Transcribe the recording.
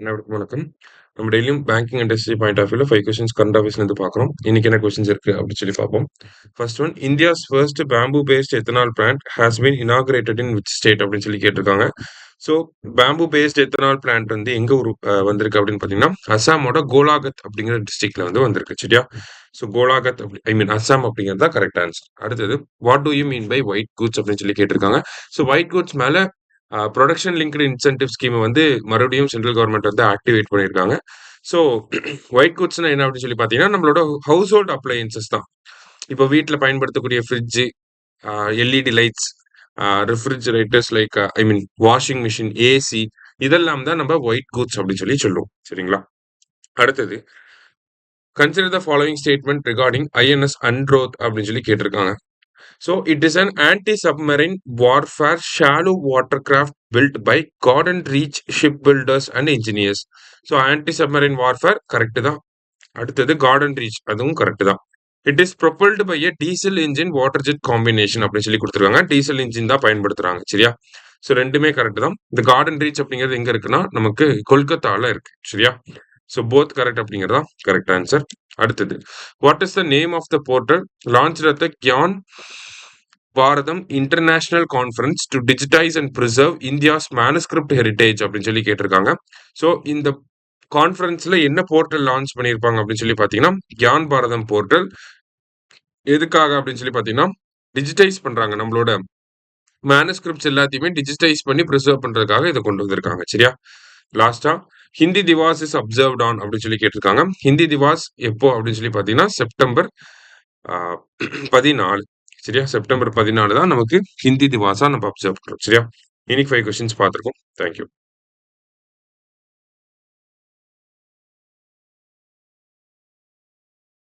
அனைவருக்கும் வணக்கம். நம்ம டெய்லியும் பேங்கிங் இண்டஸ்ட்ரி பாயிண்ட் ஆஃப் வியூல 5 கொஸ்டின்ஸ் கரண்ட் அஃபேர்ஸ்லேருந்து பார்க்குறோம். இன்னைக்கு என்ன கொஸ்டின்ஸ் இருக்கு அப்படின்னு சொல்லி பார்ப்போம். First one, India's first bamboo based ethanol plant has been inaugurated in which state அப்படின்னு சொல்லி கேட்டிருக்காங்க. So bamboo based ethanol plant வந்து எங்க வந்திருக்கு அப்படின்னு பார்த்தீங்கன்னா, அசாமோட கோலாகத் அப்படிங்கிற டிஸ்ட்ரிக்ட்ல வந்து வந்திருக்கு. சரியா? ஸோ கோலாகத் ஐ மீன் அசாம் அப்படிங்கிறது தான் கரெக்ட் ஆன்சர். அடுத்தது, what do you mean by white goods அப்படின்னு சொல்லி கேட்டிருக்காங்க. ஸோ ஒயிட் கூட்ஸ் மேல ப்ரொடக்ஷன் லிங்க்டு இன்சென்டிவ் ஸ்கீம் வந்து மறுபடியும் சென்ட்ரல் கவர்மெண்ட் வந்து ஆக்டிவேட் பண்ணியிருக்காங்க. ஸோ ஒயிட் குட்ஸ்னா என்ன அப்படின்னு சொல்லி பார்த்தீங்கன்னா, நம்மளோட ஹவுஸ் ஹோல்ட் அப்ளையன்சஸ் தான். இப்போ வீட்டில் பயன்படுத்தக்கூடிய fridge, LED lights, refrigerators like I mean washing machine, AC இதெல்லாம் தான் நம்ம ஒயிட் கூட்ஸ் அப்படின்னு சொல்லி சொல்லுவோம். சரிங்களா? அடுத்தது, consider the following statement regarding INS Androth அப்படின்னு சொல்லி கேட்டிருக்காங்க. So it is an anti-submarine warfare shallow watercraft built by Gordon Reach shipbuilders and engineers. So anti-submarine warfare correct தான். அடுத்தது Gordon Reach அதுவும் கரெக்ட் தான். It is propelled by a diesel engine water jet combination அப்படின்னு சொல்லி கொடுத்துருக்காங்க. Diesel engine தான் பயன்படுத்துறாங்க. சரியா? ஸோ ரெண்டுமே கரெக்ட் தான். இந்த கார்டன் ரீச் அப்படிங்கிறது எங்க இருக்குன்னா நமக்கு கொல்கத்தால இருக்கு. சரியா? ஸோ போத் கரெக்ட் அப்படிங்கிறதா கரெக்ட் ஆன்சர். அடுத்தது, what is the name of the portal launched at the Gyan Bharatam international conference to digitise and preserve India's manuscript heritage அப்படின்னு சொல்லி கேட்டிருக்காங்க. ஸோ இந்த கான்ஃபரன்ஸ்ல என்ன போர்ட்டல் லான்ச் பண்ணியிருப்பாங்க அப்படின்னு சொல்லி பார்த்தீங்கன்னா, கியான் பாரதம் போர்ட்டல். எதுக்காக அப்படின்னு சொல்லி பார்த்தீங்கன்னா, டிஜிட்டைஸ் பண்றாங்க நம்மளோட மேனுஸ்கிரிப்ட்ஸ் எல்லாத்தையுமே டிஜிட்டைஸ் பண்ணி ப்ரிசர்வ் பண்றதுக்காக இதை கொண்டு வந்திருக்காங்க. சரியா? லாஸ்டா, Hindi Diwas is observed on அப்படின்னு சொல்லி கேட்டிருக்காங்க. ஹிந்தி திவாஸ் எப்போ அப்படின்னு சொல்லி பார்த்தீங்கன்னா, செப்டம்பர் 14. சரியா? செப்டம்பர் 14 தான் நமக்கு ஹிந்தி திவாஸா நம்ம அப்சர்வ் பண்றோம். சரியா? இன்னைக்கு 5 கொஸ்டின்ஸ் பார்த்துருக்கோம். தேங்க்யூ.